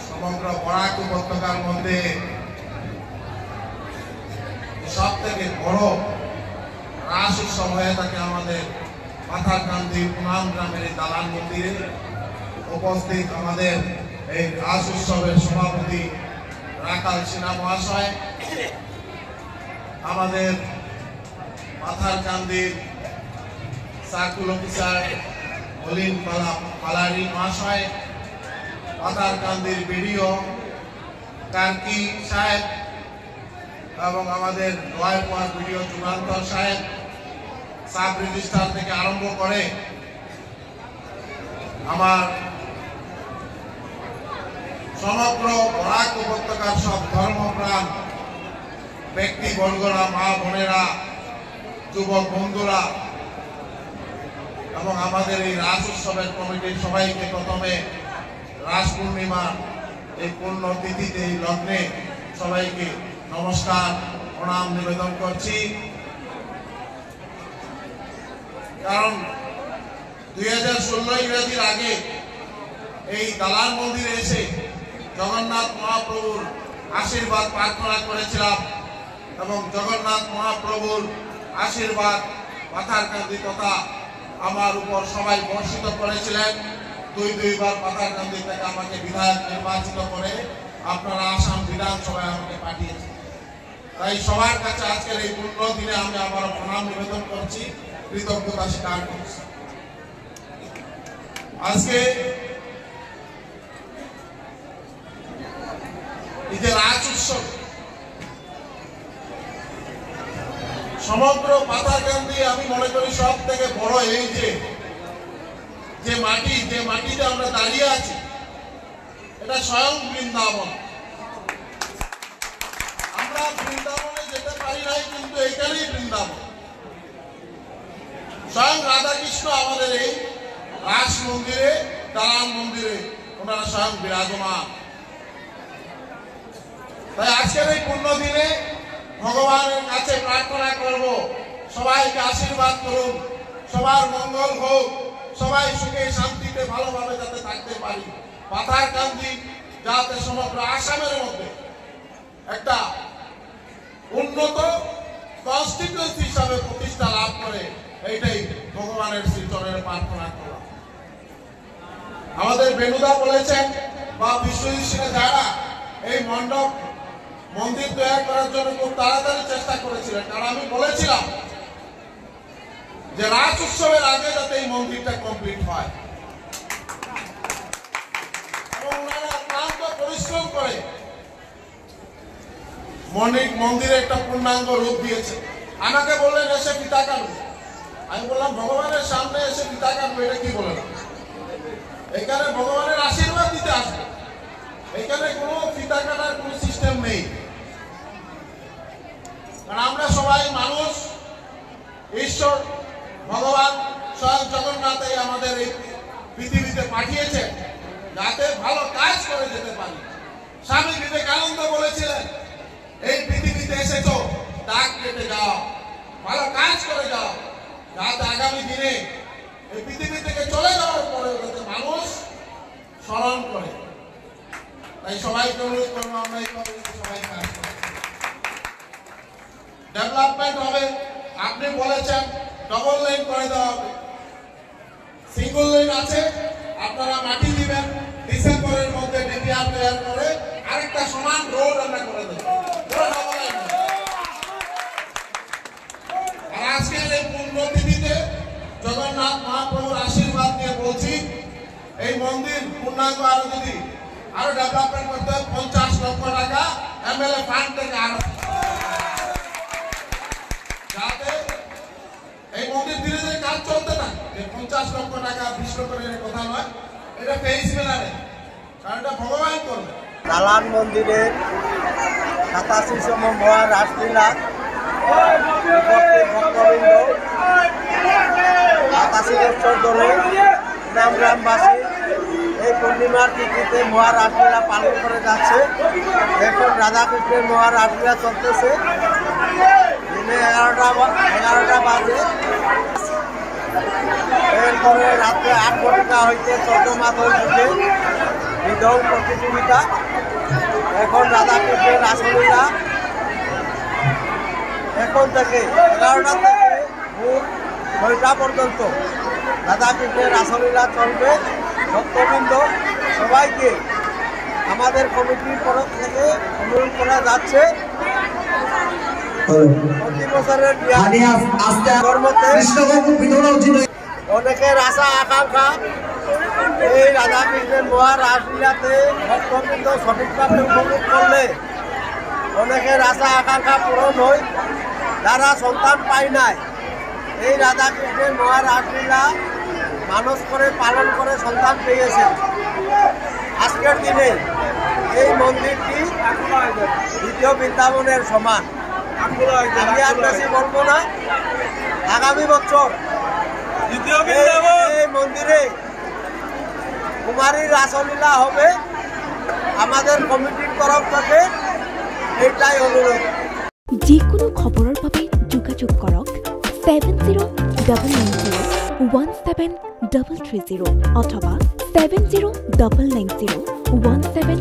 সমগ্র বরাক উপত্যকার মধ্যে সব থেকে বড় রাস উৎসব হয়ে থাকে আমাদের পাথারকান্দি পুনাম গ্রামের দালান মন্দিরে উপস্থিত আমাদের এই রাস উৎসবের সভাপতি রাখাল সিনহা মহাশয়, আমাদের পাথারকান্দির সার্কুল অফিসার অলিন পালারি মহাশয়, পাথারকান্দির বিডিও কার্কি সাহেব এবং আমাদের নয়পাড়ার বিডিও যুগান্তর সাহেব, সাব রেজিস্ট্রার থেকে আরম্ভ করে আমার সমগ্র বরাক উপত্যকার সব ধর্মপ্রাণ ব্যক্তিবর্গরা, মা বোনেরা, যুবক বন্ধুরা এবং আমাদের এই রাস উৎসবের কমিটির সবাইকে প্রথমে রাস পূর্ণিমা এই পূর্ণ তিথিতে এই লগ্নে সবাইকে নমস্কার প্রণাম নিবেদন করছি। কারণ 2016 ইংরেজির আগে এই দালান মন্দিরে এসে জগন্নাথ মহাপ্রভুর আশীর্বাদ প্রার্থনা করেছিলাম এবং জগন্নাথ মহাপ্রভুর আশীর্বাদ পাথারকান্দি তথা আমার উপর সবাই বর্ষিত করেছিলেন। দুইবার পাথারকান্দি থেকে আমাকে বিধায়ক নির্বাচিত করে আপনারা আসাম বিধানসভায় আমাকে পাঠিয়েছেন। তাই সবার কাছে আজকের এই পূর্ণ দিনে আমি আবার প্রণাম নিবেদন করছি, কৃতজ্ঞতা স্বীকার করছি। আজকে এই যে রাস উৎসব সমগ্র পাথারকান্দি আমি মনে করি সব থেকে বড় এই যে মাটিতে আমরা দাঁড়িয়ে আছি এটা স্বয়ং বৃন্দাবন। আমরা বৃন্দাবনে যেতে পারি নাই, কিন্তু এইখানেই বৃন্দাবন। স্বয়ং রাধাকৃষ্ণ আমাদের এই রাস মন্দিরে, দালান মন্দিরে ওনারা স্বয়ং বিরাজমান। তাই আজকের এই পূর্ণ দিনে ভগবানের কাছে প্রার্থনা করব, সবাইকে আশীর্বাদ করুন, সবার মঙ্গল হোক, সবাই সুখে শান্তিতে ভালোভাবে যাতে থাকতে পারি, পাথারকান্দি যাতে সমগ্র আসামের মধ্যে একটা উন্নত কনস্টিটিউয়েন্সি হিসাবে প্রতিষ্ঠা লাভ করে, এইটাই ভগবানের শ্রীচরণে প্রার্থনা করা। আমাদের বেনুদা বলেছেন বা বিশ্বজিৎ সিংহ যারা এই মন্দির তৈরি করার জন্য খুব তাড়াতাড়ি চেষ্টা করেছিলেন, কারণ আমি বলেছিলাম যে রাস উৎসবের আগে যাতে এই মন্দিরটা কমপ্লিট হয় এবং ওনারা অক্লান্ত পরিশ্রম করে মন্দিরে একটা পূর্ণাঙ্গ রূপ দিয়েছে। আমাকে বললেন এসে পিতা কাটবো, আমি বললাম ভগবানের সামনে এসে পিতা কাটবো এটা কি বলে না, এখানে ভগবানের আশীর্বাদ দিতে আসবে, এখানে কোনো পিতা কাটার কোনো সিস্টেম নেই। কারণ আমরা সবাই মানুষ, ঈশ্বর ভগবান স্বয়ং জগন্নাথ আমাদের এই পৃথিবীতে পাঠিয়েছেন যাতে ভালো কাজ করে যেতে পারি। স্বামী বিবেকানন্দ বলেছিলেন এই পৃথিবীতে এসেছো দাগ কেটে যাও, ভালো কাজ করে যাও, যাতে আগামী দিনে এই পৃথিবী থেকে চলে যাওয়ার পরে যাতে মানুষ স্মরণ করে। তাই সবাইকে অনুরোধ করবো আমরা এইভাবে সবাই কাজ করি, ডেভেলপমেন্ট হবে। আপনি বলেছেন ডবল লাইন করে দেওয়া হবে, সিঙ্গল লাইন আছে, আপনারা মাটি দিবেন, ডিসেম্বরের মধ্যে ডিপিআর তৈরি করে আরেকটা সমান রোড আমরা করে দেব। আর আজকের এই পুণ্যতিথিতে জগন্নাথ মহাপ্রভুর আশীর্বাদ নিয়ে বলছি এই মন্দির পূর্ণাঙ্গ আরো ডেভেলপমেন্ট করতে হবে। 50 লক্ষ টাকা এমএলএ ফান্ড থেকে আরো, যাতে এই মন্দির ধীরে ধীরে কাজ চলতে থাকে। 50 লক্ষ টাকা 20 লক্ষ টাকার কথা নয়, এটা ফেস মেলারে, কারণ এটা ভগবান করবে। দালান মন্দিরের 87তম মহারাসলীলা ভক্তবৃন্দ 87 বছর ধরে গ্রামবাসী এই পূর্ণিমার তিথিতে মহারাসলীলা পালন করে যাচ্ছে। এখন রাধাকৃষ্ণের মহারাসলীলা চলতেছে। দিনে 11টা বাজে। এরপরে রাত্রে 8 ঘটিকা হইতে চন্দ্রমাধব যুগে বিধৌ প্রতিযোগিতা। এখন রাধাকৃষ্ণের রাসলীলা এখন থেকে 11টা থেকে ভোর 6টা পর্যন্ত রাধাকৃষ্ণের রাসলীলা চলবে। ভক্তবৃন্দ সবাইকে আমাদের কমিটির তরফ থেকে অনুরোধ করা যাচ্ছে প্রতি বছরের অনেকের আশা আকাঙ্ক্ষা এই রাধাকৃষ্ণের মহারাসলীলাতে ভক্তবৃন্দ সঠিকভাবে উপভোগ করলে অনেকের আশা আকাঙ্ক্ষা পূরণ হয়। যারা সন্তান পায় নাই এই রাধাকৃষ্ণের মহারাসলীলা মানুষ করে পালন করে সন্তান পেয়েছে। আজকের দিনে এই মন্দিরটি দ্বিতীয় বৃন্দাবনের সমান। আমি আর বেশি বলবো না। আগামী বছর এই মন্দিরে কুমারীর রাসলীলা হবে। আমাদের কমিটির তরফ থেকে এটাই অনুরোধ। যে কোনো খবরের বাবে যোগাযোগ কৰক 7099017330 অথবা 70990173